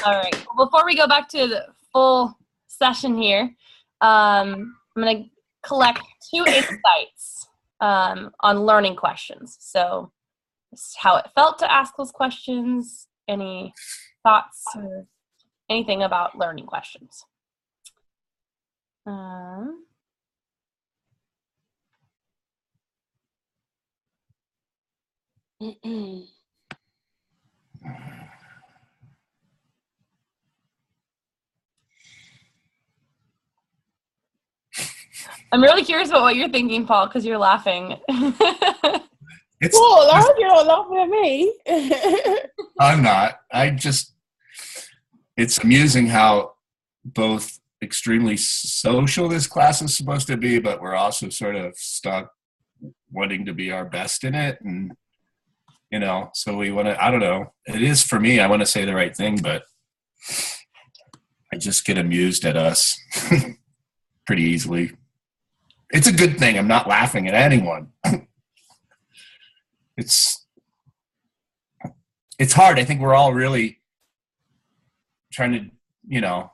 All right. Well, before we go back to the full session here, I'm going to collect 2 insights on learning questions. So how it felt to ask those questions, any thoughts or anything about learning questions. I'm really curious about what you're thinking, Paul, because you're laughing. Paul, I hope you're not laughing at me. I'm not. It's amusing how both extremely social this class is supposed to be, but we're also sort of stuck wanting to be our best in it. And, so we want to, I don't know. It is for me, I want to say the right thing, but I just get amused at us pretty easily. It's a good thing. I'm not laughing at anyone. It's hard. I think we're all really trying to,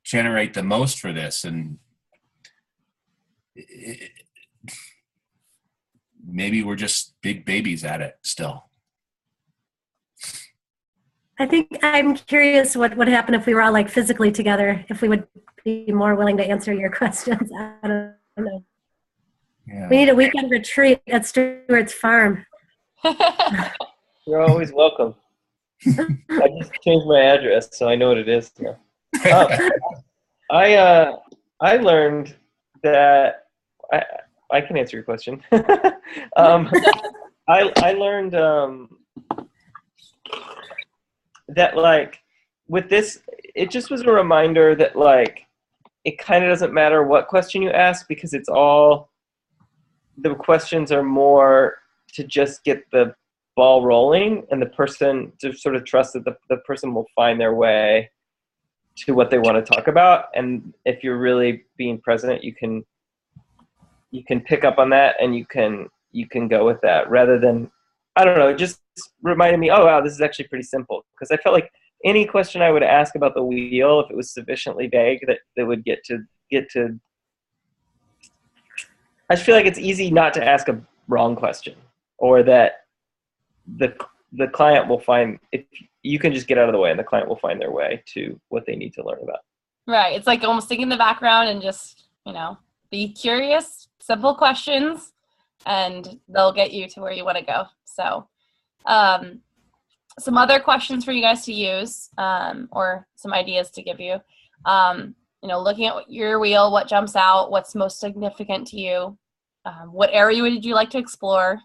generate the most for this. And maybe we're just big babies at it still. I think I'm curious what would happen if we were all like physically together, if we would be more willing to answer your questions. I don't know. Yeah. We need a weekend retreat at Stewart's farm. You're always welcome. I just changed my address, so I know what it is now. I learned that I can answer your question. I learned that like with this, it just was a reminder that like it kind of doesn't matter what question you ask, because it's all, the questions are more to just get the ball rolling and the person to sort of trust that the person will find their way to what they want to talk about. And if you're really being present, you can pick up on that and you can go with that, rather than, I don't know, it just reminded me, oh wow, this is actually pretty simple. Because I felt like any question I would ask about the wheel, if it was sufficiently vague, that they would get to I just feel like it's easy not to ask a wrong question, or that the client will find, if you can just get out of the way and the client will find their way to what they need to learn about. Right. It's like almost thinking in the background and just, be curious, simple questions, and they'll get you to where you want to go. So some other questions for you guys to use, or some ideas to give you. Looking at your wheel, what jumps out, what's most significant to you, what area would you like to explore?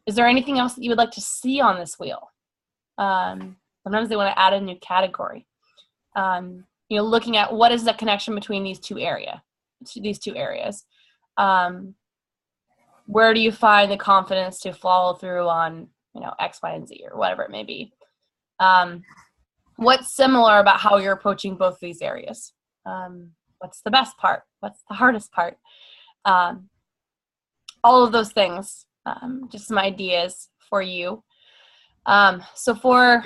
Is there anything else that you would like to see on this wheel? Sometimes they want to add a new category. Looking at what is the connection between these two areas. Where do you find the confidence to follow through on, X, Y, and Z, or whatever it may be? What's similar about how you're approaching both these areas? What's the best part? What's the hardest part? All of those things, just some ideas for you. So for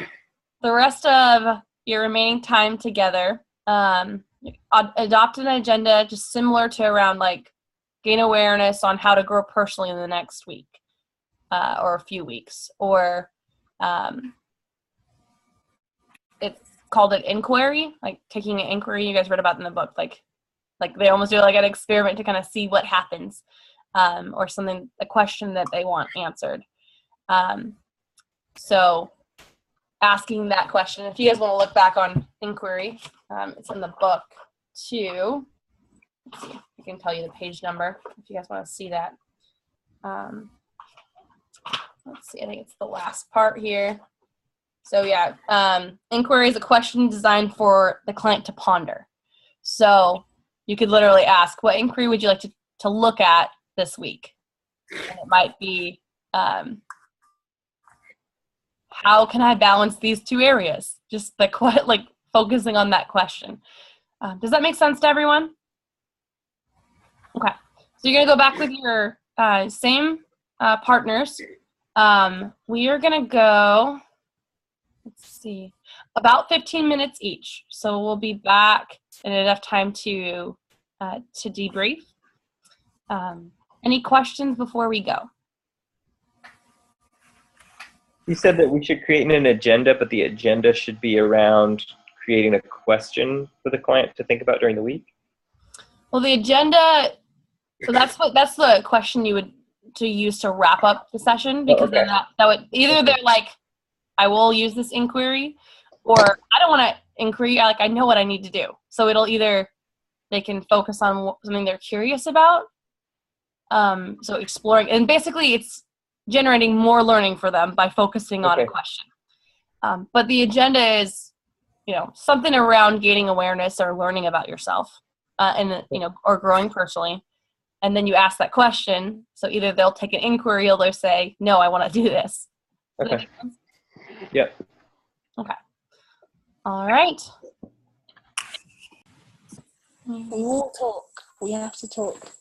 the rest of your remaining time together, adopt an agenda just similar to around like gain awareness on how to grow personally in the next week, or a few weeks, or it's called an inquiry, like taking an inquiry. You guys read about in the book, like they almost do like an experiment to kind of see what happens, or something, a question that they want answered. So asking that question, if you guys want to look back on inquiry, it's in the book too. Let's see, I can tell you the page number if you guys want to see that. Let's see, I think it's the last part here. So yeah, inquiry is a question designed for the client to ponder. So you could literally ask, what inquiry would you like to look at this week? And it might be, how can I balance these two areas? Just like focusing on that question. Does that make sense to everyone? Okay. So you're going to go back with your same partners. We are going to go, let's see, about 15 minutes each. So we'll be back in enough time to debrief. Any questions before we go? You said that we should create an agenda, but the agenda should be around creating a question for the client to think about during the week. Well, the agenda, so that's the question you would to use to wrap up the session, because then that would either they're like, I will use this inquiry, or I don't want to inquiry, like I know what I need to do. So it'll either they can focus on something they're curious about, so exploring, and basically it's generating more learning for them by focusing on a question. But the agenda is, something around gaining awareness or learning about yourself, and or growing personally. And then you ask that question. So either they'll take an inquiry or they'll say, no, I want to do this. Okay. Yep. Okay. All right. We all talk. We have to talk.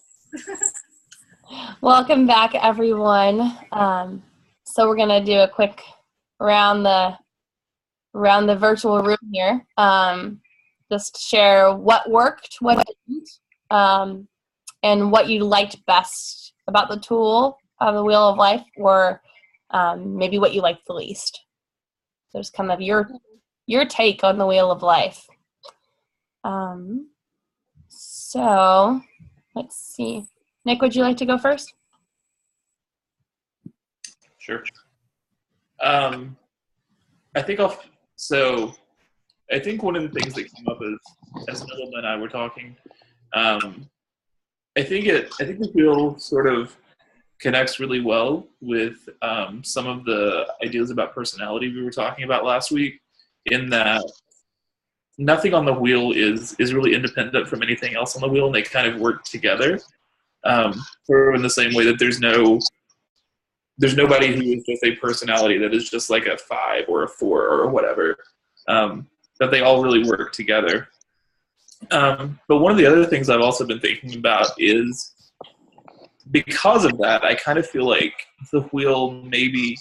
Welcome back, everyone. So we're going to do a quick around the virtual room here. Just share what worked, what didn't, and what you liked best about the tool of the Wheel of Life, or maybe what you liked the least. There's kind of your take on the Wheel of Life. So let's see. Nick, would you like to go first? Sure. I think one of the things that came up as Middleman and I were talking, I think the wheel sort of connects really well with some of the ideas about personality we were talking about last week, in that nothing on the wheel is really independent from anything else on the wheel, and they kind of work together. Sort of in the same way that there's nobody who is just a personality that is just like a 5 or a 4 or whatever, that they all really work together. But one of the other things I've also been thinking about is, because of that, I kind of feel like the wheel maybe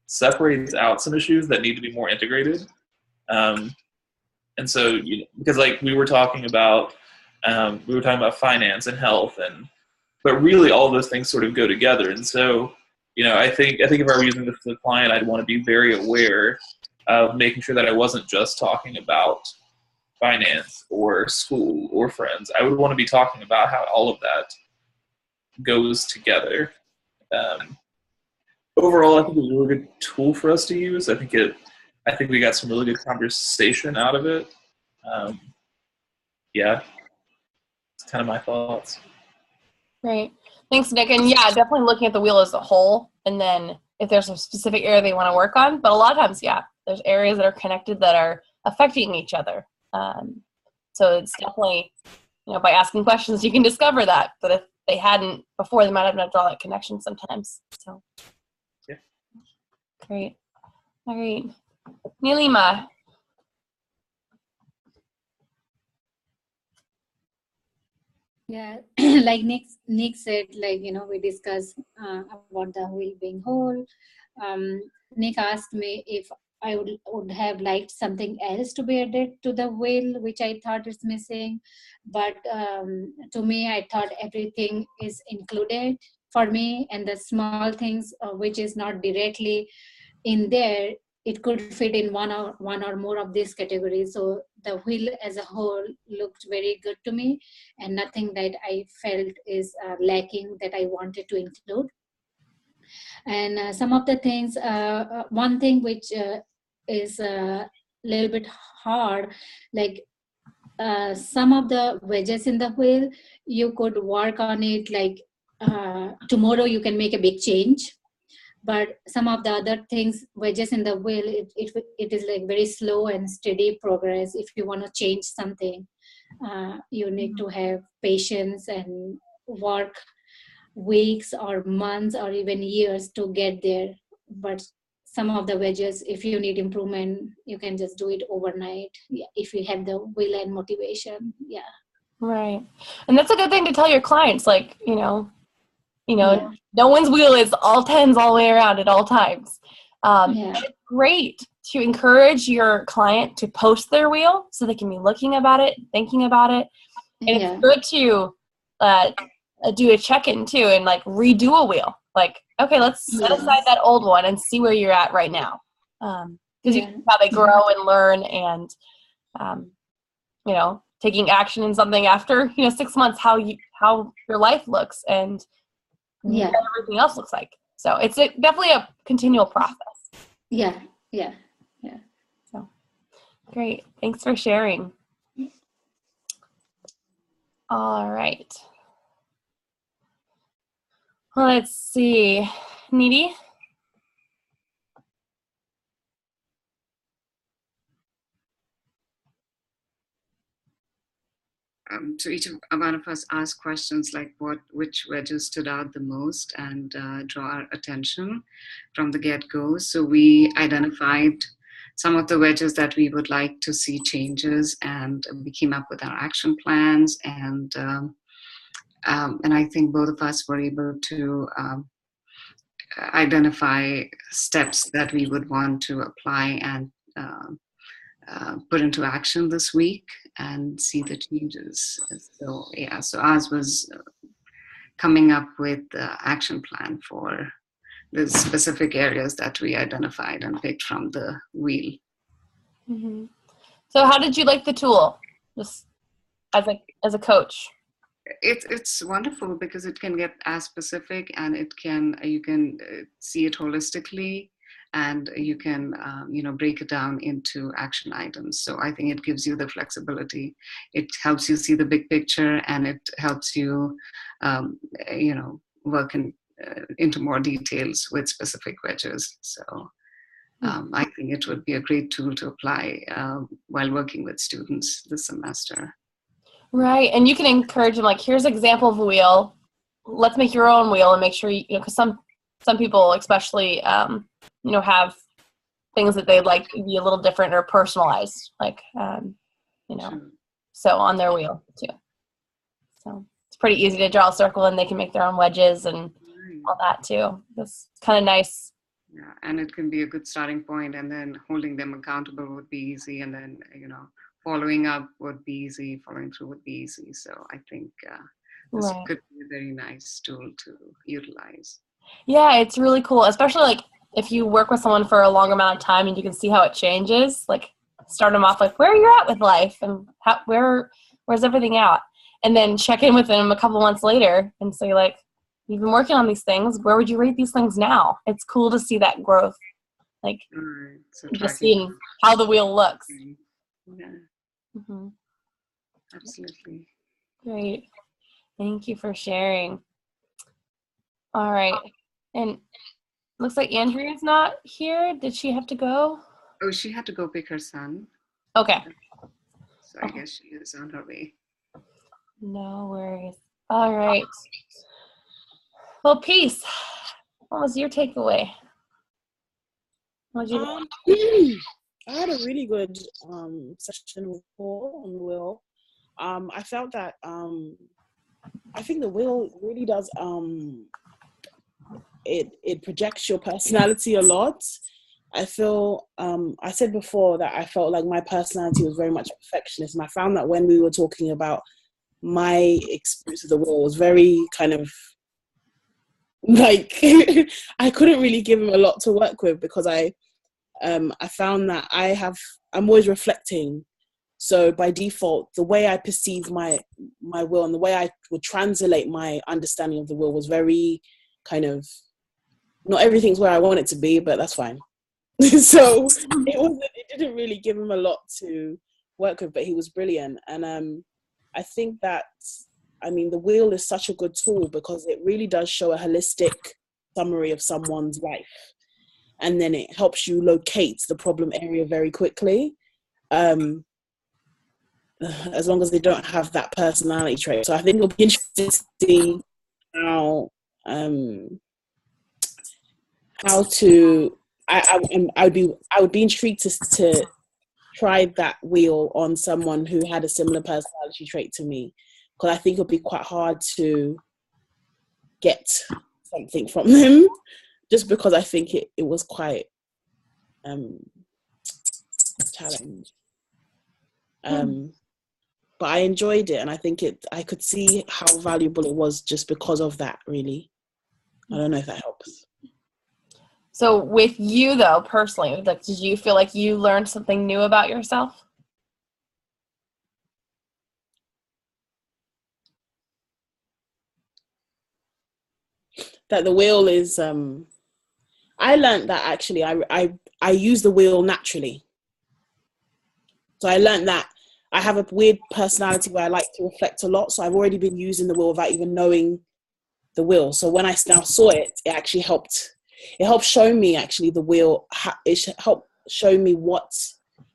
separates out some issues that need to be more integrated. And so, because like we were talking about finance and health, but really all of those things sort of go together. And so, I think if I were using this to the client, I'd want to be very aware of making sure that I wasn't just talking about finance or school or friends. I would want to be talking about how all of that goes together. Overall, I think it's a really good tool for us to use. I think we got some really good conversation out of it. Yeah, it's kind of my thoughts. Great. Thanks, Nick. And yeah, definitely looking at the wheel as a whole, and then if there's a specific area they want to work on. But a lot of times, yeah, there's areas that are connected that are affecting each other. So it's definitely, by asking questions, you can discover that. But if they hadn't before, they might have not drawn that connection sometimes. So, yeah. Great. All right. Nilima. Yeah, like Nick said, we discussed about the wheel being whole. Nick asked me if I would have liked something else to be added to the wheel, which I thought is missing. But to me, I thought everything is included for me, and the small things which is not directly in there, it could fit in one or more of these categories. So the wheel as a whole looked very good to me, and nothing that I felt is lacking that I wanted to include. And some of the things, one thing which is a little bit hard, like some of the wedges in the wheel, you could work on it, like tomorrow you can make a big change. But some of the other things, wedges in the wheel, it is like very slow and steady progress. If you want to change something, you need to have patience and work weeks or months or even years to get there. But some of the wedges, if you need improvement, you can just do it overnight. Yeah, if you have the will and motivation. Yeah. Right. And that's a good thing to tell your clients, like, Yeah. no one's wheel is all 10s all the way around at all times. Yeah. It's great to encourage your client to post their wheel so they can be looking about it, thinking about it. And Yeah. it's good to do a check-in too and like redo a wheel. Like, okay, let's set aside that old one and see where you're at right now. Because you see how they grow and learn and, you know, taking action in something after, 6 months, how your life looks and what everything else looks like. So it's definitely a continual process. Yeah. So great. Thanks for sharing. All right. Let's see. Needy? So each one of us asked questions like which wedges stood out the most and draw our attention from the get-go. So we identified some of the wedges that we would like to see changes, and we came up with our action plans. And I think both of us were able to identify steps that we would want to apply and put into action this week and see the changes. So ours was coming up with the action plan for the specific areas that we identified and picked from the wheel. Mm-hmm. So how did you like the tool, just as a coach? It's wonderful because it can get as specific, and you can see it holistically, and you can break it down into action items. So I think it gives you the flexibility. It helps you see the big picture, and it helps you work into more details with specific wedges. So I think it would be a great tool to apply while working with students this semester. Right, and you can encourage them, like, here's an example of a wheel. Let's make your own wheel and make sure because some people especially have things that they'd like to be a little different or personalized, like so on their wheel too. So it's pretty easy to draw a circle and they can make their own wedges and all that too. That's kind of nice. Yeah, and it can be a good starting point, and then holding them accountable would be easy, and then following up would be easy, following through would be easy. So I think this could be a very nice tool to utilize. Yeah, it's really cool, especially like if you work with someone for a long amount of time and you can see how it changes. Like start them off like where you're at with life and where's everything at, and then check in with them a couple months later and say like, you've been working on these things. Where would you rate these things now? It's cool to see that growth, like just seeing how the wheel looks. Yeah. Mm-hmm. Absolutely. Great. Thank you for sharing. All right. And looks like Andrea's not here. Did she have to go? Oh, she had to go pick her son. Okay. So I guess she is on her way. No worries. All right. Well, Peace, what was your takeaway? What did you I had a really good session with Paul on the wheel. I felt that I think the wheel really does it projects your personality a lot. I feel I said before that I felt like my personality was very much perfectionist, and I found that when we were talking about my experience of the wheel was very kind of like I couldn't really give him a lot to work with because I found that I'm always reflecting. So by default, the way I perceive my will and the way I would translate my understanding of the will was very kind of, not everything's where I want it to be, but that's fine. So it didn't really give him a lot to work with, but he was brilliant. And I think that, the wheel is such a good tool because it really does show a holistic summary of someone's life. And then it helps you locate the problem area very quickly, as long as they don't have that personality trait. So I think it'll be interesting to see how to. I would be intrigued to try that wheel on someone who had a similar personality trait to me, because I think it'll be quite hard to get something from them. Just because I think it was quite challenge. But I enjoyed it, and I think I could see how valuable it was just because of that, really. I don't know if that helps. So with you though, personally, like, did you feel like you learned something new about yourself? That the wheel is, I learned that actually I use the wheel naturally. So I learned that I have a weird personality where I like to reflect a lot. So I've already been using the wheel without even knowing the wheel. So when I now saw it, it actually helped. It helped show me actually the wheel. It helped show me what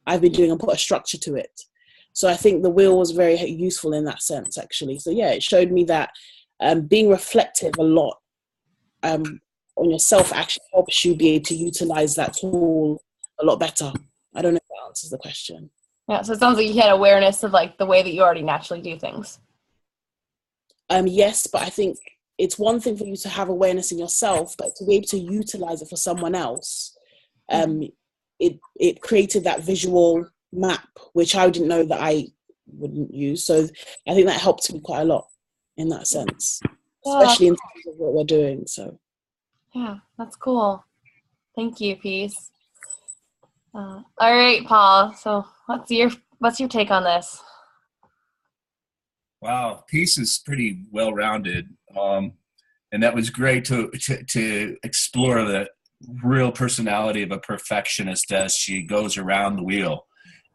I've been doing and put a structure to it. So I think the wheel was very useful in that sense, actually. So yeah, it showed me that being reflective a lot on yourself actually helps you be able to utilize that tool a lot better. I don't know if that answers the question. Yeah, so it sounds like you had awareness of like the way that you already naturally do things. Yes, but I think it's one thing for you to have awareness in yourself, but to be able to utilize it for someone else, it created that visual map, which I didn't know that I wouldn't use. So I think that helped me quite a lot in that sense, especially in terms of what we're doing. So yeah, that's cool. Thank you, Peace. All right, Paul. So what's your take on this? Wow, Peace is pretty well-rounded, and that was great to explore the real personality of a perfectionist as she goes around the wheel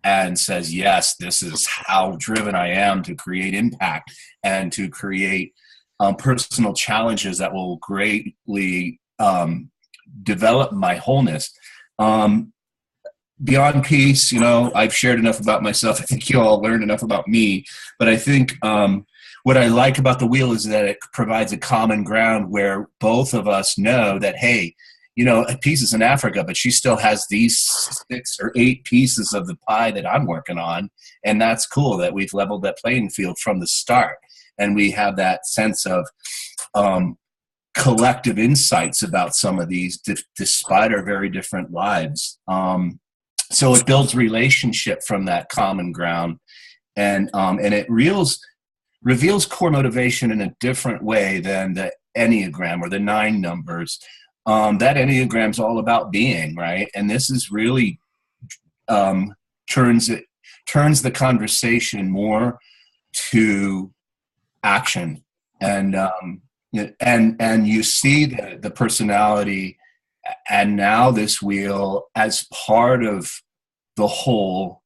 and says, yes, this is how driven I am to create impact and to create personal challenges that will greatly develop my wholeness. Beyond Peace, you know, I've shared enough about myself. I think you all learned enough about me. But I think what I like about the wheel is that it provides a common ground where both of us know that, hey, you know, Peace is in Africa, but she still has these 6 or 8 pieces of the pie that I'm working on. And that's cool that we've leveled that playing field from the start. And we have that sense of collective insights about some of these, despite our very different lives. So it builds relationship from that common ground, and it reveals core motivation in a different way than the Enneagram or the 9 numbers. That Enneagram's all about being, right? And this is really turns the conversation more to action, and you see the personality and now this wheel as part of the whole,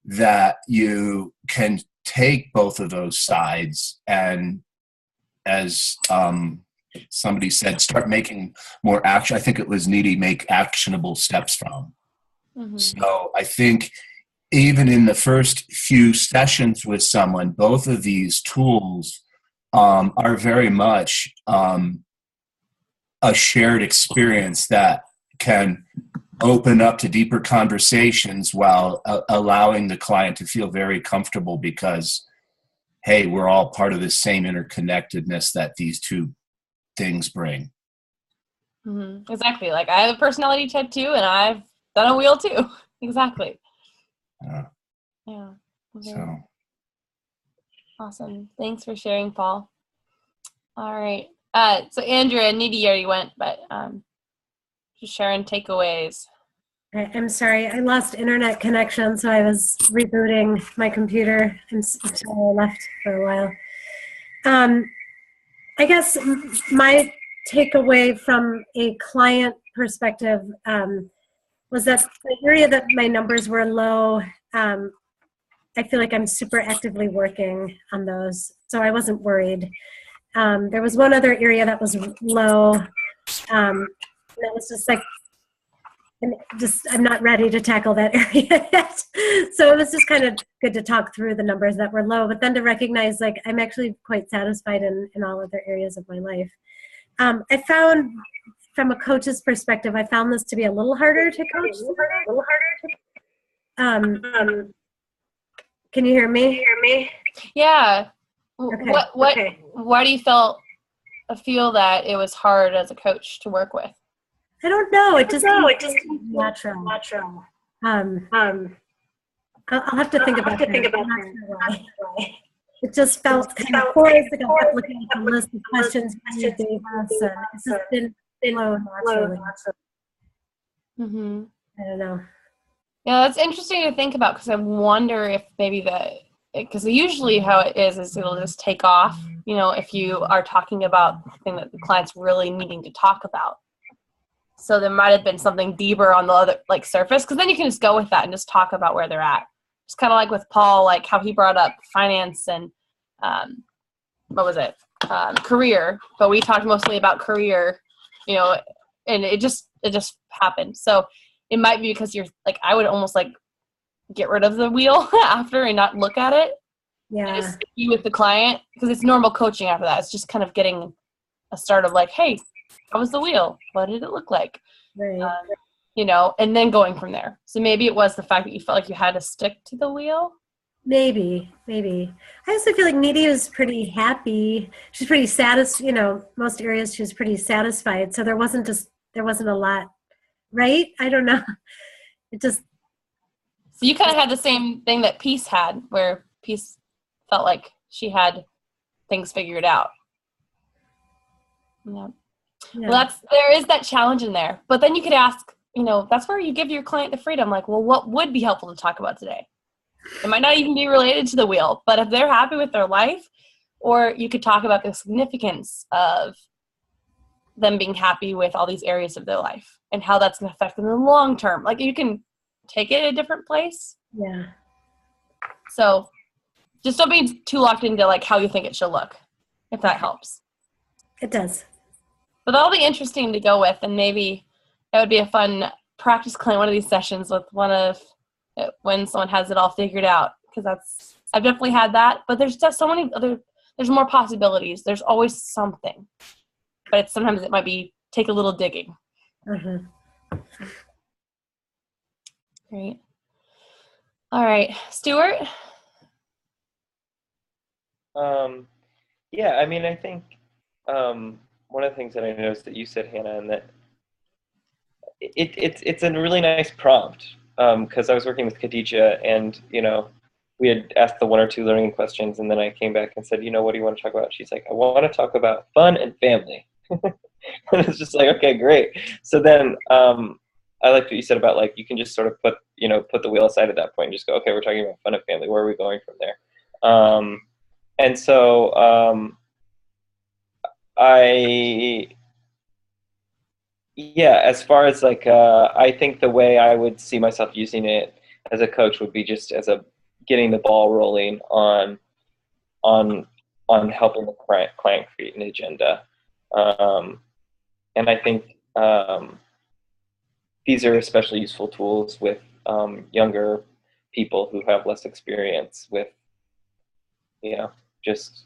that you can take both of those sides and, as somebody said, start making more action. I think it was Needy, make actionable steps from. Mm-hmm. So I think even in the first few sessions with someone, both of these tools are very much a shared experience that can open up to deeper conversations while allowing the client to feel very comfortable because, hey, we're all part of the same interconnectedness that these two things bring. Mm-hmm. Exactly. Like I have a personality type too, and I've done a wheel too. Exactly. Yeah. So awesome. Thanks for sharing, Paul. All right. So Andrea and Needy already went, but just sharing takeaways. I'm sorry, I lost internet connection, so I was rebooting my computer, and so I left for a while. I guess my takeaway from a client perspective was that the area that my numbers were low, I feel like I'm super actively working on those, so I wasn't worried. There was one other area that was low, and that was just like, I'm not ready to tackle that area yet. So it was just kind of good to talk through the numbers that were low, but then to recognize like I'm actually quite satisfied in all other areas of my life. I found, from a coach's perspective, I found this to be a little harder to coach. Can you hear me? Yeah. Okay. Why do you feel that it was hard as a coach to work with? I don't know. It just natural. I'll have to think about that. I'm not sure why. It just felt kind of forced. Like I kept looking at the list of questions you gave us, and it's just been flow naturally. Mm-hmm. I don't know. Yeah, that's interesting to think about because I wonder if maybe because usually how it is it'll just take off, you know, if you are talking about the thing that the client's really needing to talk about. So there might have been something deeper on the other like surface, because then you can just go with that and just talk about where they're at. It's kind of like with Paul, like how he brought up finance and career, but we talked mostly about career, you know, and it just happened. So it might be because you're like, I would almost like get rid of the wheel after and not look at it. Yeah. And just be with the client, because it's normal coaching after that. It's just kind of getting a start of like, hey, how was the wheel? What did it look like? Right. You know, and then going from there. So maybe it was the fact that you felt like you had to stick to the wheel. Maybe. I also feel like Nidhi was pretty happy. She's pretty satisfied, you know, most areas she was pretty satisfied. So there wasn't a lot, right? I don't know. It just. So you kind of had the same thing that Peace had, where Peace felt like she had things figured out. Yeah. Well, there is that challenge in there. But then you could ask, you know, that's where you give your client the freedom. Like, well, what would be helpful to talk about today? It might not even be related to the wheel, but if they're happy with their life, or you could talk about the significance of them being happy with all these areas of their life and how that's going to affect them in the long term. Like you can take it a different place. Yeah. So just don't be too locked into like how you think it should look, if that helps. It does. But that'll be interesting to go with, and maybe it would be a fun practice client one of these sessions with when someone has it all figured out, because I've definitely had that. But there's just so many there's more possibilities. There's always something, but sometimes it might be take a little digging. Mm-hmm. Great. All right, Stuart. Yeah, I mean, I think one of the things that I noticed that you said, Hannah, and that it's a really nice prompt, because I was working with Khadija, and you know, we had asked the 1 or 2 learning questions, and then I came back and said, you know, what do you want to talk about? She's like, I want to talk about fun and family. And it's just like, okay, great. So then I liked what you said about like you can just sort of put the wheel aside at that point and just go, okay, we're talking about fun and family. Where are we going from there? And so as far as like, I think the way I would see myself using it as a coach would be just as getting the ball rolling on helping the client create an agenda. And I think these are especially useful tools with younger people who have less experience with, you know, just,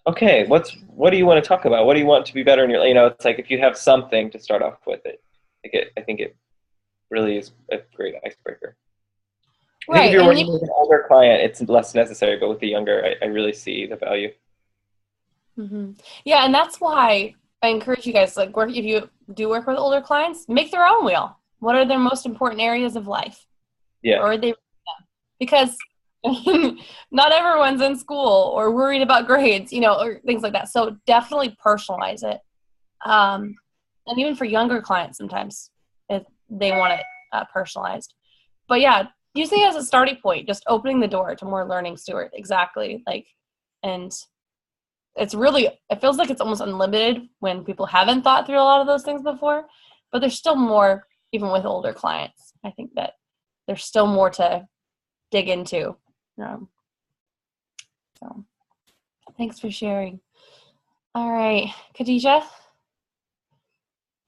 okay, what do you want to talk about? What do you want to be better in your, you know, it's like if you have something to start off with I think it really is a great icebreaker. I think if you're working with an older client, it's less necessary, but with the younger, I really see the value. Mm-hmm. Yeah, and that's why I encourage you guys, like, if you do work with older clients, make their own wheel. What are their most important areas of life? Yeah. Or are they, because not everyone's in school or worried about grades, you know, or things like that. So definitely personalize it. And even for younger clients, sometimes if they want it personalized. But yeah, using it as a starting point, just opening the door to more learning, Stuart. Exactly. Like, and it feels like it's almost unlimited when people haven't thought through a lot of those things before, but there's still more, even with older clients. I think that there's still more to dig into. So thanks for sharing. All right, Khadija.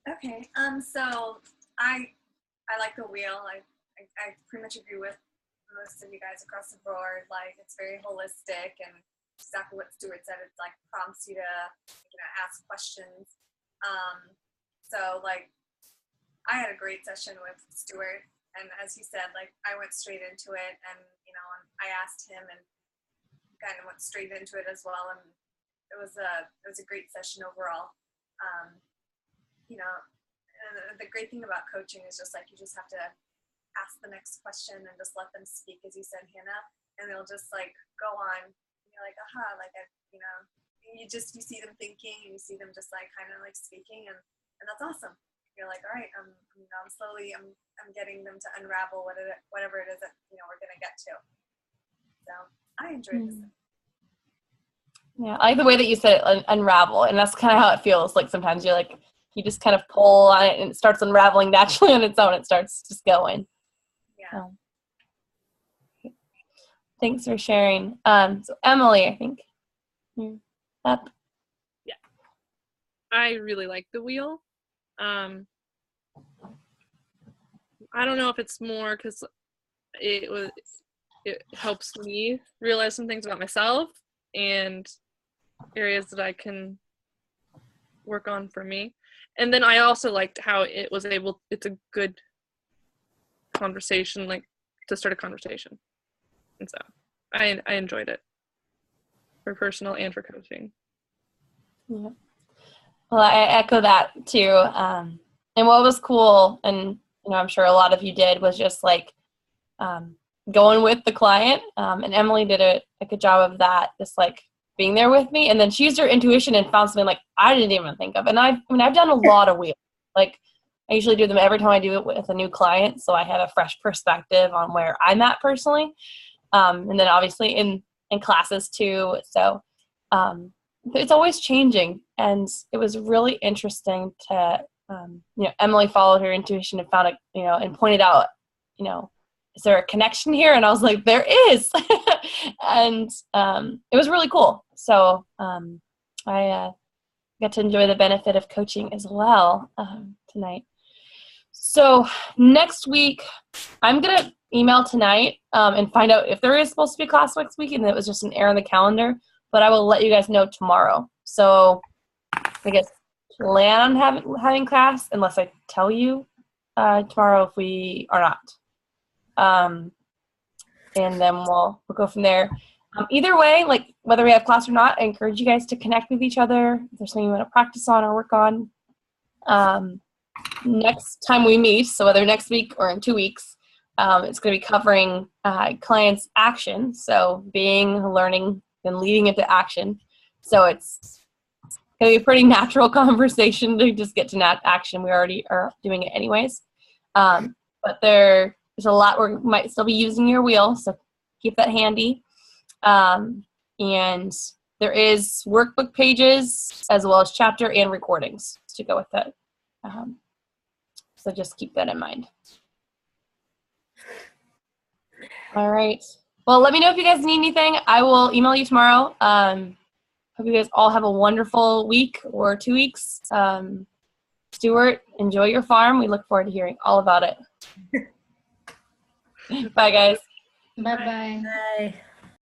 Okay. So I like the wheel. I pretty much agree with most of you guys across the board. Like, it's very holistic, and exactly what Stuart said. It like prompts you to, ask questions. So like, I had a great session with Stuart, and as he said, like, I went straight into it, and I asked him, and kind of went straight into it as well, and it was a great session overall. And the great thing about coaching is just like you just have to ask the next question and just let them speak, as you said, Hannah, and they'll just like go on. And you're like, aha, like you know, you see them thinking, and you see them just like kind of like speaking, and that's awesome. You're like, all right, I'm getting them to unravel whatever it is that we're gonna get to. So I enjoyed this. Yeah, I like the way that you said it, unravel, and that's kind of how it feels. Like sometimes you're like, you just kind of pull on it and it starts unraveling naturally on its own. It starts just going. Yeah. Thanks for sharing. So Emily, I think you're up. Yeah. I really like the wheel. I don't know if it's more because it helps me realize some things about myself and areas that I can work on for me. And then I also liked how it's a good conversation, like to start a conversation. And so I enjoyed it for personal and for coaching. Yeah. Well, I echo that too. And what was cool, and I'm sure a lot of you did, was just like going with the client. And Emily did a good job of that, just like being there with me. And then she used her intuition and found something like I didn't even think of. And I've done a lot of wheels. Like I usually do them every time I do it with a new client, so I have a fresh perspective on where I'm at personally. And then obviously in classes too. So it's always changing, and it was really interesting to Emily followed her intuition and found and pointed out, is there a connection here? And I was like, there is. And it was really cool. So I got to enjoy the benefit of coaching as well tonight. So next week, I'm going to email tonight and find out if there is supposed to be a class next week, and it was just an error on the calendar, but I will let you guys know tomorrow. So I guess plan on having class unless I tell you tomorrow if we are not. And then we'll go from there. Either way, like whether we have class or not, I encourage you guys to connect with each other. If there's something you want to practice on or work on. Next time we meet, so whether next week or in 2 weeks, it's going to be covering clients' action. So learning, and leading into action. So it's going to be a pretty natural conversation to just get to action. We already are doing it anyways. But there's a lot where you might still be using your wheel, so keep that handy. And there is workbook pages as well as chapter and recordings to go with it. So just keep that in mind. All right. Well, let me know if you guys need anything. I will email you tomorrow. Hope you guys all have a wonderful week or 2 weeks. Stuart, enjoy your farm. We look forward to hearing all about it. Bye, guys. Bye-bye. Bye.